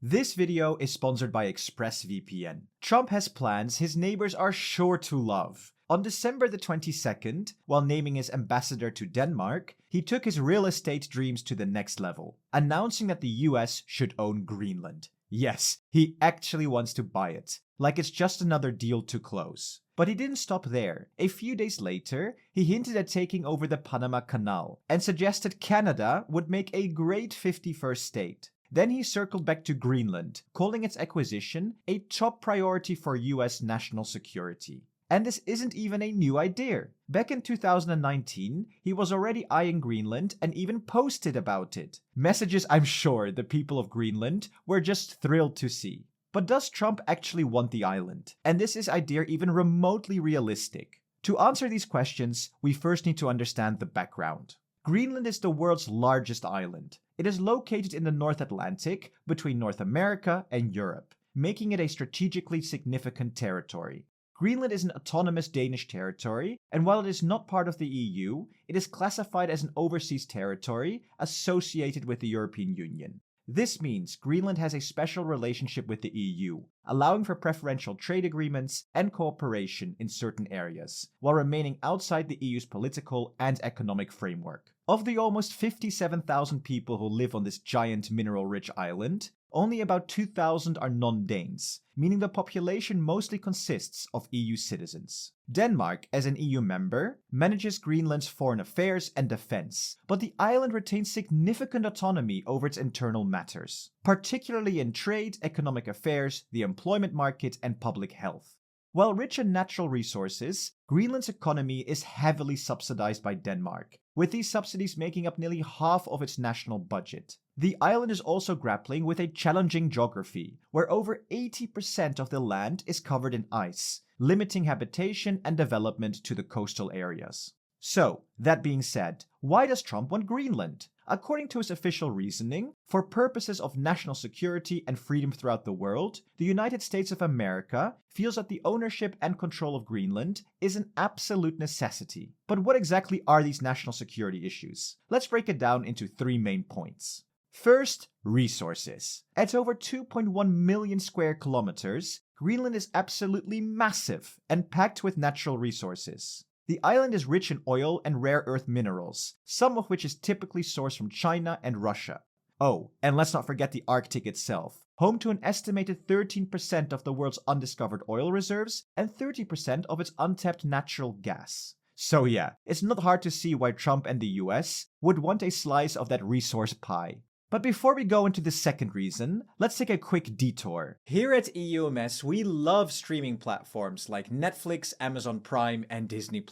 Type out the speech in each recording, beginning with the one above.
This video is sponsored by ExpressVPN. Trump has plans his neighbors are sure to love. On December the 22nd, while naming his ambassador to Denmark, he took his real estate dreams to the next level, announcing that the US should own Greenland. Yes, he actually wants to buy it, like it's just another deal to close. But he didn't stop there. A few days later, he hinted at taking over the Panama Canal and suggested Canada would make a great 51st state. Then he circled back to Greenland, calling its acquisition a top priority for US national security. And this isn't even a new idea. Back in 2019, he was already eyeing Greenland and even posted about it. Messages I'm sure the people of Greenland were just thrilled to see. But does Trump actually want the island? And is his idea even remotely realistic? To answer these questions, we first need to understand the background. Greenland is the world's largest island. It is located in the North Atlantic between North America and Europe, making it a strategically significant territory. Greenland is an autonomous Danish territory, and while it is not part of the EU, it is classified as an overseas territory associated with the European Union. This means Greenland has a special relationship with the EU, allowing for preferential trade agreements and cooperation in certain areas, while remaining outside the EU's political and economic framework. Of the almost 57,000 people who live on this giant mineral-rich island, only about 2,000 are non-Danes, meaning the population mostly consists of EU citizens. Denmark, as an EU member, manages Greenland's foreign affairs and defense, but the island retains significant autonomy over its internal matters, particularly in trade, economic affairs, the employment market, and public health. While rich in natural resources, Greenland's economy is heavily subsidized by Denmark, with these subsidies making up nearly half of its national budget. The island is also grappling with a challenging geography, where over 80% of the land is covered in ice, limiting habitation and development to the coastal areas. So, that being said, why does Trump want Greenland? According to his official reasoning, for purposes of national security and freedom throughout the world, the United States of America feels that the ownership and control of Greenland is an absolute necessity. But what exactly are these national security issues? Let's break it down into three main points. First, resources. At over 2.1 million square kilometers, Greenland is absolutely massive and packed with natural resources. The island is rich in oil and rare earth minerals, some of which is typically sourced from China and Russia. Oh, and let's not forget the Arctic itself, home to an estimated 13% of the world's undiscovered oil reserves and 30% of its untapped natural gas. So yeah, it's not hard to see why Trump and the US would want a slice of that resource pie. But before we go into the second reason, let's take a quick detour. Here at EUMS, we love streaming platforms like Netflix, Amazon Prime, and Disney+.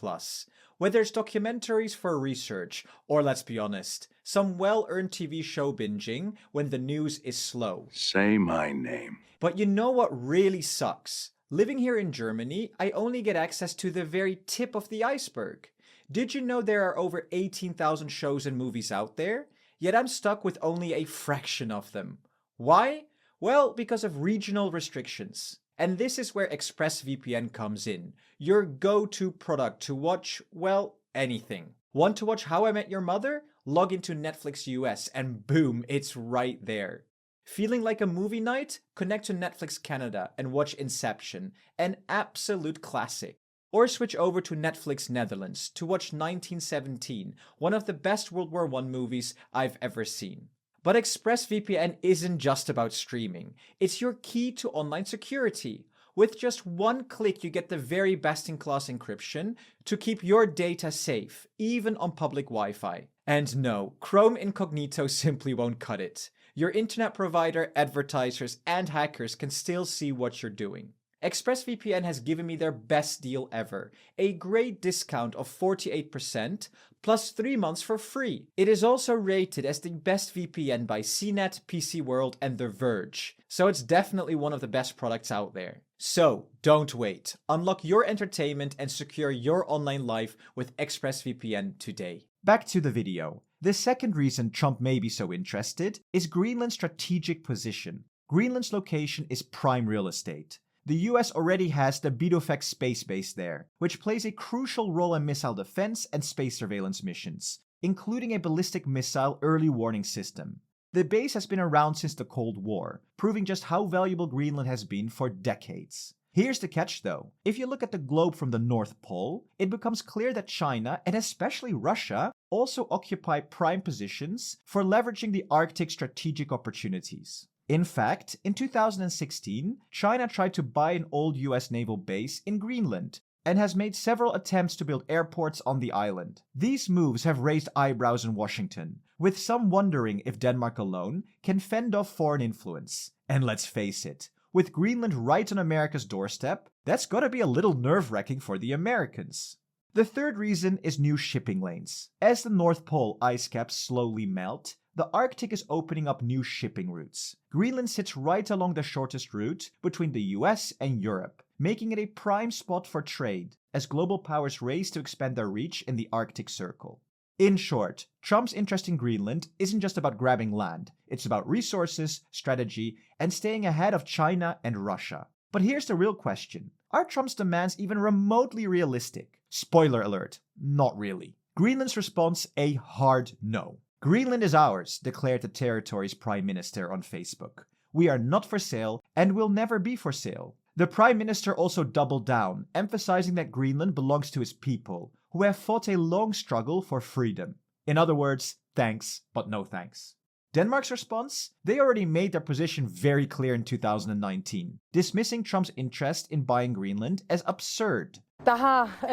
Whether it's documentaries for research, or let's be honest, some well-earned TV show binging when the news is slow. Say my name. But you know what really sucks? Living here in Germany, I only get access to the very tip of the iceberg. Did you know there are over 18,000 shows and movies out there? Yet I'm stuck with only a fraction of them. Why? Well, because of regional restrictions. And this is where ExpressVPN comes in, your go-to product to watch, well, anything. Want to watch How I Met Your Mother? Log into Netflix US and boom, it's right there. Feeling like a movie night? Connect to Netflix Canada and watch Inception, an absolute classic. Or switch over to Netflix Netherlands to watch 1917, one of the best World War I movies I've ever seen. But ExpressVPN isn't just about streaming, it's your key to online security. With just one click you get the very best-in-class encryption to keep your data safe, even on public Wi-Fi. And no, Chrome Incognito simply won't cut it. Your internet provider, advertisers, and hackers can still see what you're doing. ExpressVPN has given me their best deal ever, a great discount of 48% plus 3 months for free. It is also rated as the best VPN by CNET, PC World, and The Verge, so it's definitely one of the best products out there. So, don't wait. Unlock your entertainment and secure your online life with ExpressVPN today. Back to the video. The second reason Trump may be so interested is Greenland's strategic position. Greenland's location is prime real estate. The US already has the Bidofex space base there, which plays a crucial role in missile defense and space surveillance missions, including a ballistic missile early warning system. The base has been around since the Cold War, proving just how valuable Greenland has been for decades. Here's the catch though. If you look at the globe from the North Pole, it becomes clear that China, and especially Russia, also occupy prime positions for leveraging the Arctic strategic opportunities. In fact, in 2016, China tried to buy an old US naval base in Greenland, and has made several attempts to build airports on the island. These moves have raised eyebrows in Washington, with some wondering if Denmark alone can fend off foreign influence. And let's face it, with Greenland right on America's doorstep, that's gotta be a little nerve-wracking for the Americans. The third reason is new shipping lanes. As the North Pole ice caps slowly melt, the Arctic is opening up new shipping routes. Greenland sits right along the shortest route between the US and Europe, making it a prime spot for trade as global powers race to expand their reach in the Arctic Circle. In short, Trump's interest in Greenland isn't just about grabbing land, it's about resources, strategy, and staying ahead of China and Russia. But here's the real question. Are Trump's demands even remotely realistic? Spoiler alert, not really. Greenland's response, a hard no. Greenland is ours, declared the territory's prime minister on Facebook. We are not for sale and will never be for sale. The prime minister also doubled down, emphasizing that Greenland belongs to his people, who have fought a long struggle for freedom. In other words, thanks, but no thanks. Denmark's response? They already made their position very clear in 2019, dismissing Trump's interest in buying Greenland as absurd. Der har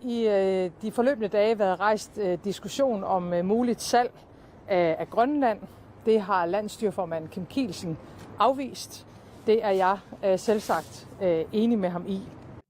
i de forløbne dage været rejst diskussion om muligt salg af Grønland. Det har landsstyreformand Kim Kielsen afvist. Det er jeg selvsagt enig med ham i.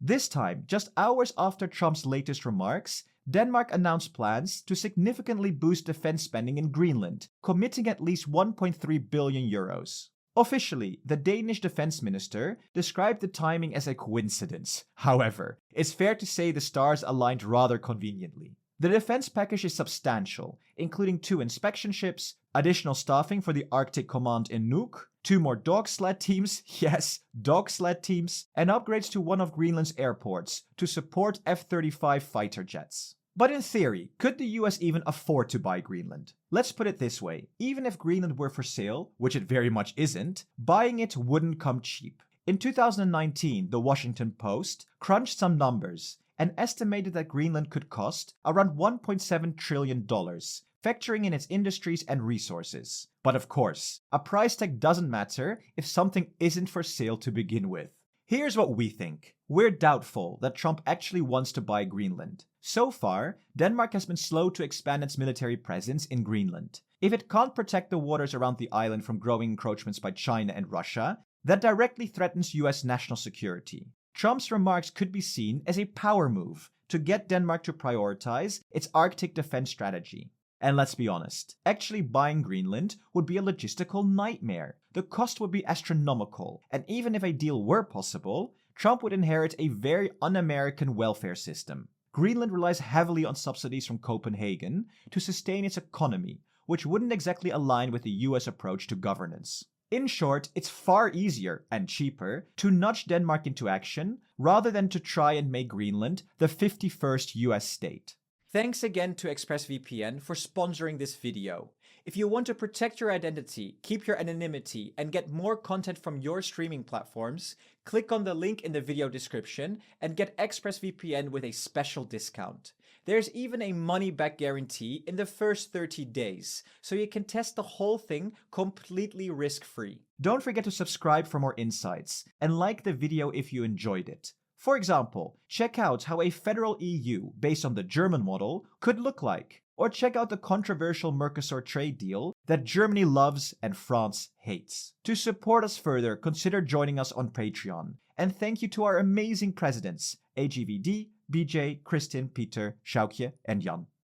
This time, just hours after Trump's latest remarks, Denmark announced plans to significantly boost defense spending in Greenland, committing at least 1.3 billion euros. Officially, the Danish defense minister described the timing as a coincidence. However, it's fair to say the stars aligned rather conveniently. The defense package is substantial, including 2 inspection ships, additional staffing for the Arctic Command in Nuuk, 2 more dog sled teams, yes, dog sled teams, and upgrades to one of Greenland's airports to support F-35 fighter jets. But in theory, could the US even afford to buy Greenland? Let's put it this way, even if Greenland were for sale, which it very much isn't, buying it wouldn't come cheap. In 2019, the Washington Post crunched some numbers and estimated that Greenland could cost around $1.7 trillion, factoring in its industries and resources. But of course, a price tag doesn't matter if something isn't for sale to begin with. Here's what we think. We're doubtful that Trump actually wants to buy Greenland. So far, Denmark has been slow to expand its military presence in Greenland. If it can't protect the waters around the island from growing encroachments by China and Russia, that directly threatens US national security. Trump's remarks could be seen as a power move to get Denmark to prioritize its Arctic defense strategy. And let's be honest, actually buying Greenland would be a logistical nightmare. The cost would be astronomical, and even if a deal were possible, Trump would inherit a very un-American welfare system. Greenland relies heavily on subsidies from Copenhagen to sustain its economy, which wouldn't exactly align with the US approach to governance. In short, it's far easier and cheaper to nudge Denmark into action rather than to try and make Greenland the 51st US state. Thanks again to ExpressVPN for sponsoring this video. If you want to protect your identity, keep your anonymity, and get more content from your streaming platforms, click on the link in the video description and get ExpressVPN with a special discount. There's even a money-back guarantee in the first 30 days, so you can test the whole thing completely risk-free. Don't forget to subscribe for more insights, and like the video if you enjoyed it. For example, check out how a federal EU based on the German model could look like, or check out the controversial Mercosur trade deal that Germany loves and France hates. To support us further, consider joining us on Patreon. And thank you to our amazing presidents, AGVD, BJ, Kristin, Peter, Schaukje, and Jan.